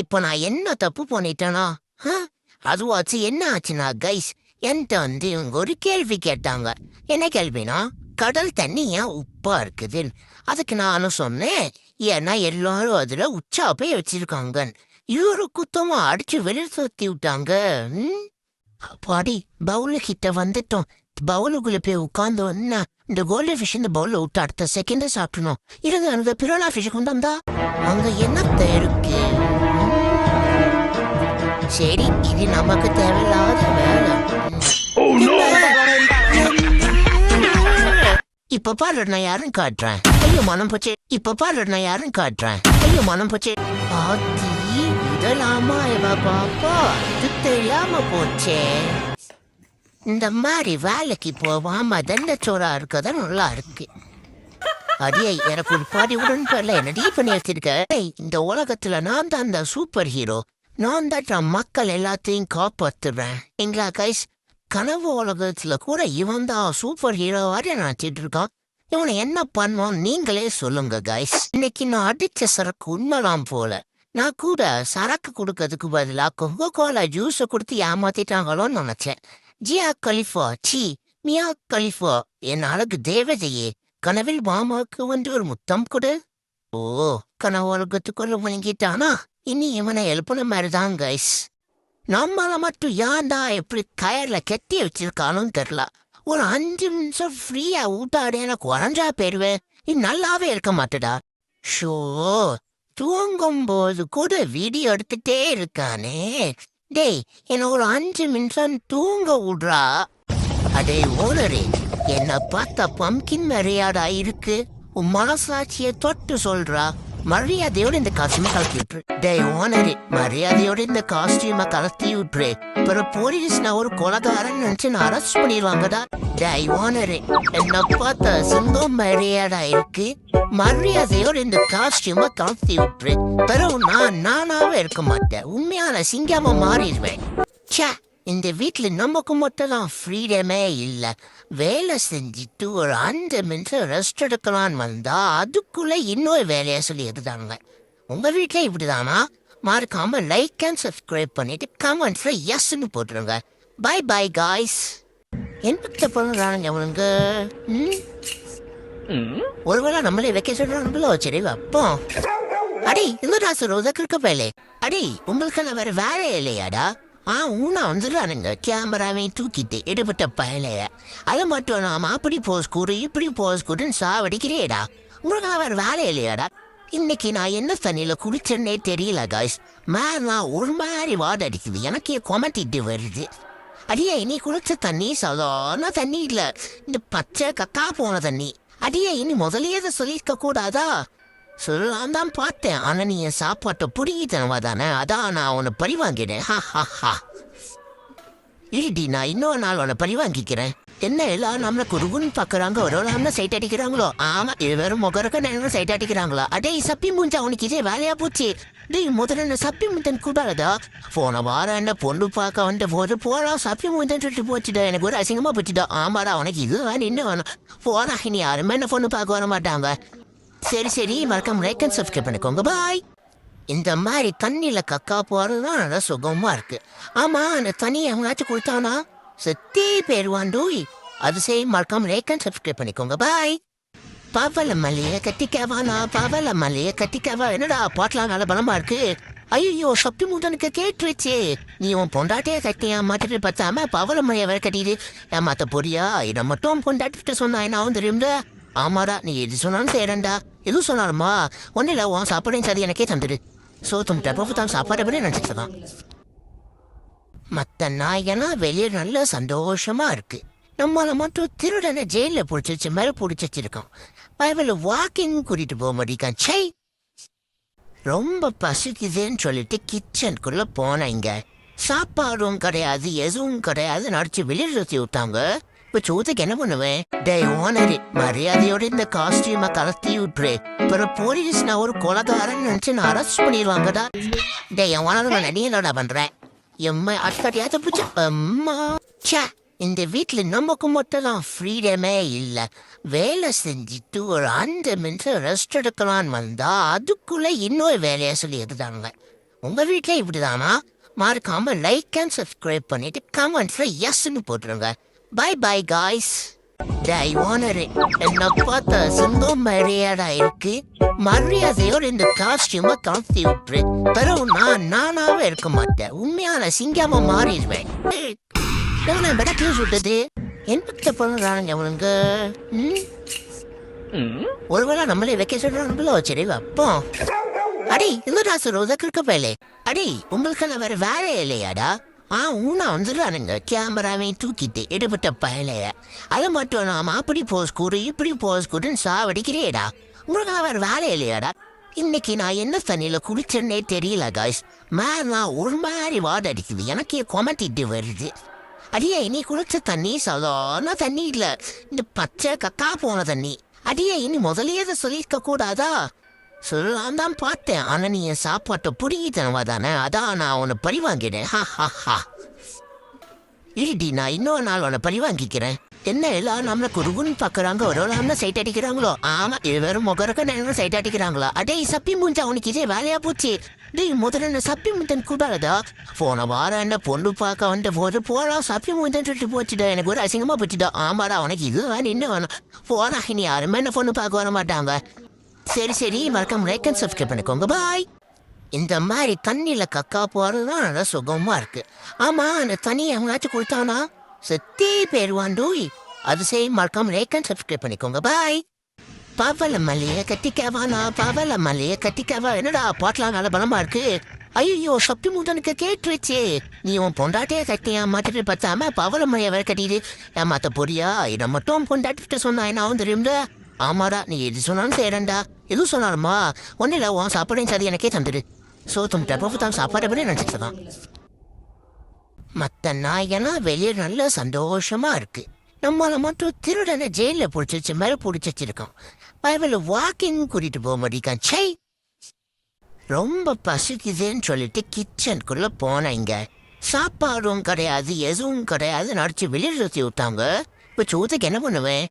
இப்போ நான் என்ன தப்பு பண்ணிட்டேனா? அதுவாச்சு என்ன ஆச்சுன்னா கைஸ், என்கிட்ட இவங்க ஒரு கேள்வி கேட்டாங்க. என்ன கேள்வினா, கடல் தண்ணி ஏன் உப்பா இருக்குது? அதுக்கு நானும் சொன்னேன், ஏன்னா எல்லாரும் அதுல உச்சாப்பை வச்சிருக்காங்க. இவரு குத்தமா அடிச்சு வெளியே சுத்தி விட்டாங்க. அப்பாடி, பவுலு கிட்ட வந்துட்டோம். பவுலுக்குள்ள போய் உட்கார்ந்தோன்னா இந்த கோல்டு ஃபிஷ் இந்த பவுல்ல விட்டு அடுத்த செகண்ட் சாப்பிடணும். இருங்க, அந்த பிரோலா ஃபிஷ் கொண்டு வந்தா அங்க என்னத்த இருக்கு? சரி, இது நமக்கு தேவையில்லாத வேலை. இப்ப பாரு நான் யாரும் காட்டுறேன். ஐயோ மனம் போச்சு. இப்ப பாரு நான் யாரும் காட்டுறேன். ஐயோ மனம் போச்சு. ஆத்தி, இதெல்லாமா பாப்பா, இது தெரியாம போச்சே. இந்த மாதிரி வேலைக்கு போவாம தண்டச்சோரா இருக்கதா நல்லா இருக்கு. அடியே, எனக்கு ஒரு பாதி உடன்படல என்னடி பண்ணி வச்சிருக்க. இந்த உலகத்துல நான் தான் அந்த சூப்பர் ஹீரோ. நான் தான் மக்கள் எல்லாத்தையும் காப்பாத்துறேன். எங்களா கைஸ், கனவு உலகத்துல கூட இவன் தான் சூப்பர் ஹீரோ வரைய நினைச்சிட்டு இருக்கான். இவனை என்ன பண்ணுவான் நீங்களே சொல்லுங்க கைஸ். இன்னைக்கு நான் அடிச்ச சரக்கு உண்மைலாம் போல. நான் கூட சரக்கு கொடுக்கறதுக்கு பதிலாக கொக்கோ கோலா ஜூஸை கொடுத்து ஏமாத்திட்டாங்களோன்னு நினைச்சேன். ஜியா கலிஃபா, சி மியா கலிஃபா, என் அழகு தேவதையே, கனவில் மாமாவுக்கு ஒரு முத்தம் கொடு. ஓ, கனவு உலகத்துக்குள்ள முழுங்கிட்டானா? இனி இவனை எழுப்புன மாதிரிதான் கைஸ். நம்மள மட்டும் ஏன்டா எப்படி கயர்ல கெட்டி வச்சிருக்கானும் தெரியல. ஒரு 5 நிமிஷம் ஃப்ரீயா ஊட்டாடு எனக்கு குறைஞ்சா போயிருவேன். இது நல்லாவே இருக்க மாட்டேடா. ஷோ, தூங்கும் போது கூட வீடியோ எடுத்துட்டே இருக்கானே. டேய், என்ன ஒரு 5 நிமிஷம் தூங்க விடுறா. அடே ஓனரே, என்ன பார்த்தா பம்கின் மரியாதை இருக்கு. உன் மனசாட்சியை தொட்டு சொல்றா. மரியாதையோட இந்த காஸ்டியூமை கலத்தி விட்டுரு. டேய் ஓனரே, மரியாதையோட இந்த காஸ்டியூமை கலத்தி விட்டுரு. அப்புறம் போலீஸ் நான் ஒரு கொலகாரன் நினைச்சு நான் அரெஸ்ட் பண்ணிடுவாங்கடா. டேய் ஓனரே, என்ன பார்த்தா சிங்கம் மரியாதை இருக்கு. மரியாதையோட இந்த காஸ்டியூமை கலத்தி விட்டுரு. பிறகு நானாவே இருக்க மாட்டேன், உண்மையான சிங்கமா மாறிடுவேன். சே, இந்த வீட்டில் நமக்கு மட்டும் தான் ஃப்ரீடமே இல்லை. வேலை செஞ்சுட்டு ஒரு 5 நிமிஷம் ரெஸ்ட் எடுக்கலான்னு வந்தா அதுக்குள்ள இன்னொரு வேலையை சொல்லி எடுத்தாங்க. உங்க வீட்டில் இப்படிதானா? மறக்காம லைக் அண்ட் சப்ஸ்கிரைப் பண்ணிட்டு கமெண்ட்ஸ்ல எஸ்ன்னு போட்டுருங்க. Bye bye guys. என்ன பண்ணுறானுங்க அவனுங்க? ஒருவேளை நம்மளே வெக்கேஷன் சரி அப்போ அடி இந்த ராசு ரோஜாக்கு இருக்க வேலை. அடி, உங்களுக்கு வேற வேலை இல்லையாடா? ஊனா வந்துடுறானுங்க கேமராவையும் தூக்கிட்டு எடுபட்ட பயலைய. அதை மட்டும் நாம அப்படி போஸ் கூடு இப்படி போஸ் கூடுன்னு சாவடிக்கிறேடா. உங்களுக்கு வேற வேலை இல்லையாடா? இன்னைக்கு நான் என்ன தண்ணியில குளிச்சேன்னே தெரியல காய்ஸ். நான் ஒரு மாதிரி வாட அடிக்குது, எனக்கே கொமட்டிட்டு வருது. அடியே, இனி குளிச்ச தண்ணி சாதாரண தண்ணி இல்ல, இந்த பச்சை கக்கா போன தண்ணி. அடியே, இனி முதலே அதை சொல்லியிருக்க கூடாதா? சொல்லலாம் தான் பார்த்தேன், ஆனா நீ என் சாப்பாட்டை பிடிக்கிட்டனவா தானே, அதான் நான் உன்னை பழி வாங்கினேன். இல்லடி, நான் இன்னொரு நாள் உன்னை பழி வாங்கிக்கிறேன். என்ன எல்லாம் நம்மள குறுகுன்னு பாக்குறாங்க, ஒரு நம்மள சைட் அடிக்கிறாங்களோ? ஆமா, இது வெறும் முகரக்க நேரம் சைட் அடிக்கிறாங்களா? அடே சப்பி மூஞ்சா, உனக்கு இதே வேலையா போச்சு. டேய், முதல்ல என்ன சப்பி முந்தன் கூடாதா? போன வாரம் என்ன பொண்ணு பார்க்க வந்த போது போடா சப்பி முந்தன் சொல்லிட்டு போச்சுடா. எனக்கு ஒரு அசிங்கமா போச்சுடா. ஆமாடா, உனக்கு இது வேணும் இன்னும் வேணும். போடா, இனி யாருமே என்ன பொண்ணு பார்க்க வர மாட்டாங்க. சரி, மறக்காம லைக் அண்ட் சப்ஸ்கிரைப் பண்ணிக்கோங்க. பாய். இந்த மாதிரி தண்ணியில கக்கா போறதுதான் நல்லா சுகமா இருக்கு. ஆமா, அந்த தண்ணி எவனாச்சும் கொடுத்தானா செத்தே பேருவாண்டோய். அது சரி, மறக்காம லைக் அண்ட் சப்ஸ்கிரைப் பண்ணிக்கோங்க. பாய். பவள மலைய கட்டிக்கவானா, பவள மலைய கட்டிக்கவா. என்னடா பாட்டெலாம் நல்ல பலமா இருக்கு. ஐயோ, சப்பி முந்தனுக்கு கேட்டுருச்சு. நீ உன் பொண்டாட்டியே கட்டியா மாட்டிட்டு பார்த்தாம பவள மலைய வேற கட்டிடு ஏமாத்த போறியா? இதை மட்டும் பொண்டாட்டிட்டு சொன்னா என்ன ஆகும் தெரியும்ல? ஆமாடா, நீ எது சொன்னாலும் செய்யறேன்டா. எதுவும் சொன்னாலுமா ஒன்னும் இல்லை, உன் சாப்பாடையும் சரி எனக்கே தந்துடு. தான் சாப்பாடை படி நினச்சிக்கலாம். மற்ற நாய்கெல்லாம் வெளியே நல்ல சந்தோஷமா இருக்கு. நம்மளை மட்டும் திருடனை ஜெயிலில் பிடிச்சிருச்சு மேலே பிடிச்சி வச்சிருக்கோம். பைபிள் வாக்கிங் கூட்டிட்டு போக மாட்டேங்கான். சை, ரொம்ப பசிக்குதுன்னு சொல்லிட்டு கிச்சனுக்குள்ள போனேங்க. சாப்பாடும் கிடையாது, எதுவும் கிடையாது, நடிச்சு வெளியே சுற்றி விட்டாங்க. இப்ப சூத்துக்கு என்ன பண்ணுவேன்? டேய் ஓனரு, மரியாதையோட இந்த காஸ்டியூமை கலத்தி விட்டுரு. அப்புறம் போலீஸ் நான் ஒரு கொலகாரன் நினைச்சு நான் அரெஸ்ட் பண்ணிடுவாங்கடா. டேய் ஓனரு, நான் நடிகனோட பண்றேன். எம்மா அட்காட்டியாத்த பிடிச்ச அம்மா. சே, இந்த வீட்டுல நமக்கு மட்டும் தான் ஃப்ரீடமே இல்லை. வேலை செஞ்சுட்டு ஒரு 5 நிமிஷம் ரெஸ்ட் எடுக்கலான்னு வந்தா அதுக்குள்ள இன்னொரு வேலையை சொல்லி எடுத்தாங்க. உங்க வீட்ல இப்படிதானா? மறக்காம லைக் அண்ட் சப்ஸ்கிரைப் பண்ணிட்டு கமெண்ட்ஸ்ல எஸ்ன்னு போட்டுருங்க. Bye bye guys. டேய் ஓனரு, என்ன பார்த்தா சிங்கம் மரியாதை இருக்கு. மரியாதையோட இந்த காஸ்டியூமை கலத்தி விட்டுரு. பிறகு நானாவே இருக்க மாட்டேன். உண்மையான சிங்கமா மாறிடுவேன். எவ்வளோ விடக்கே சுட்டது என்ன பண்ணுறானுங்க அவனுங்க? ஒருவேளை நம்மளே வைக்க சொல்றாங்களோ? சரி வைப்போம். அடி இல்லடா சொல்றத கிறுக்க பயலே. அடி உங்களுக்கு வேற வேலை இல்லையாடா? ஊனா வந்துடுறானுங்க கேமராவையும் தூக்கிட்டு எடுபட்ட பயலைய. அது மட்டும் இல்லாம அப்படி போஸ் கூடு இப்படி போஸ் கூடுன்னு சாவடிக்கிறேடா. உங்களுக்கு வேற வேலை இல்லையாடா? இன்னைக்கு நான் என்ன தண்ணியில குளிச்சேன்னே தெரியல காய்ஸ். மேலாம் ஒரு மாதிரி வாட அடிக்குது. எனக்கே கொமட்டிட்டு வருது. அடியே இனி குளிச்ச தண்ணி சாதாரண தண்ணி இல்ல, இந்த பச்சை கக்கா போன தண்ணி. அடியே இனி முதலே அதை சொல்லியிருக்க கூடாதா? சொல்லலாம் தான் பார்த்தேன். ஆனா நீ என் சாப்பாட்டை புடிங்கிட்டனவா தானே, அதான் நான் உன்னை பழி வாங்கினேன். இல்லடி, நான் இன்னொரு நாள் உன்னை பழி வாங்கிக்கிறேன். என்ன எல்லாம் நம்மளை குறுகுன்னு பாக்குறாங்க, ஒரு நம்மள சைட் அடிக்கிறாங்களோ? ஆமா, இது வெறும் முகரக்க நேரம் சைட் அடிக்கிறாங்களா? அடே சப்பி மூஞ்சா, உனக்கு இதே வேலையா போச்சு. டேய் முதல்ல என்ன சப்பி முந்தன் கூடாதா? போன வாரம் என்ன பொண்ணு பார்க்க வந்த போது போறா சப்பி முந்தன் சொல்லிட்டு போச்சுடா. எனக்கு ஒரு அசிங்கமா போச்சுடா. ஆமாடா, உனக்கு இது வேணும் இன்னும் வேணும். போறா, இனி யாருமே என்ன பொண்ணு பார்க்க வர மாட்டாங்க. சரி மறக்காம லைக் அண்ட் சப்ஸ்கிரைப் பண்ணிக்கோங்க. பாய். இந்த மாதிரி தண்ணியில கக்கா போறதுதான் நல்லா சுகமா இருக்கு. ஆமா, அந்த தண்ணி எவனாச்சும் கொடுத்தானா செத்தே பேருவாண்டோய். அது சரி, மறக்காம லைக் அண்ட் சப்ஸ்கிரைப் பண்ணிக்கோங்க. பாய். பவள மலைய கட்டிக்கவானா, பவள மலைய கட்டிக்கவா. என்னடா பாட்டெலாம் நல்ல பலமா இருக்கு. ஐயோ சக்தி மூதனுக்கு கேட்டுருச்சு. நீ உன் பொண்டாட்டியே கட்டியா மாட்டிட்டு பார்த்தாம பவள மலைய வேற கட்டிடு ஏமாத்த பொரியா? இதை மட்டும் பொண்டாட்டிட்டு சொன்னா என்ன தெரியும்ல? ஆமாடா, நீ எது சொன்னாலும் செய்யறேன்டா. எதுவும் சொன்னாலுமா ஒன்னும் இல்லை, உன் சாப்பாடையும் சரி எனக்கே தந்துடு. தும்ட்ட தான் சாப்பாடை படி நினச்சிட்டு தான். மற்ற நாயெல்லாம் வெளியே நல்ல சந்தோஷமா இருக்கு. நம்மளை மட்டும் திருடனை ஜெயிலில் பிடிச்சிருச்சு மேலே பிடிச்சி வச்சிருக்கோம். பயவில் வாக்கிங் கூட்டிட்டு போக மாட்டேங்கான். சை, ரொம்ப பசிக்குதுன்னு சொல்லிட்டு கிச்சனுக்குள்ள போனேங்க. சாப்பாடும் கிடையாது, எதுவும் கிடையாது. நடிச்சு வெளியே சுற்றி விட்டாங்க. இப்போ சூத்துக்கு என்ன பண்ணுவேன்?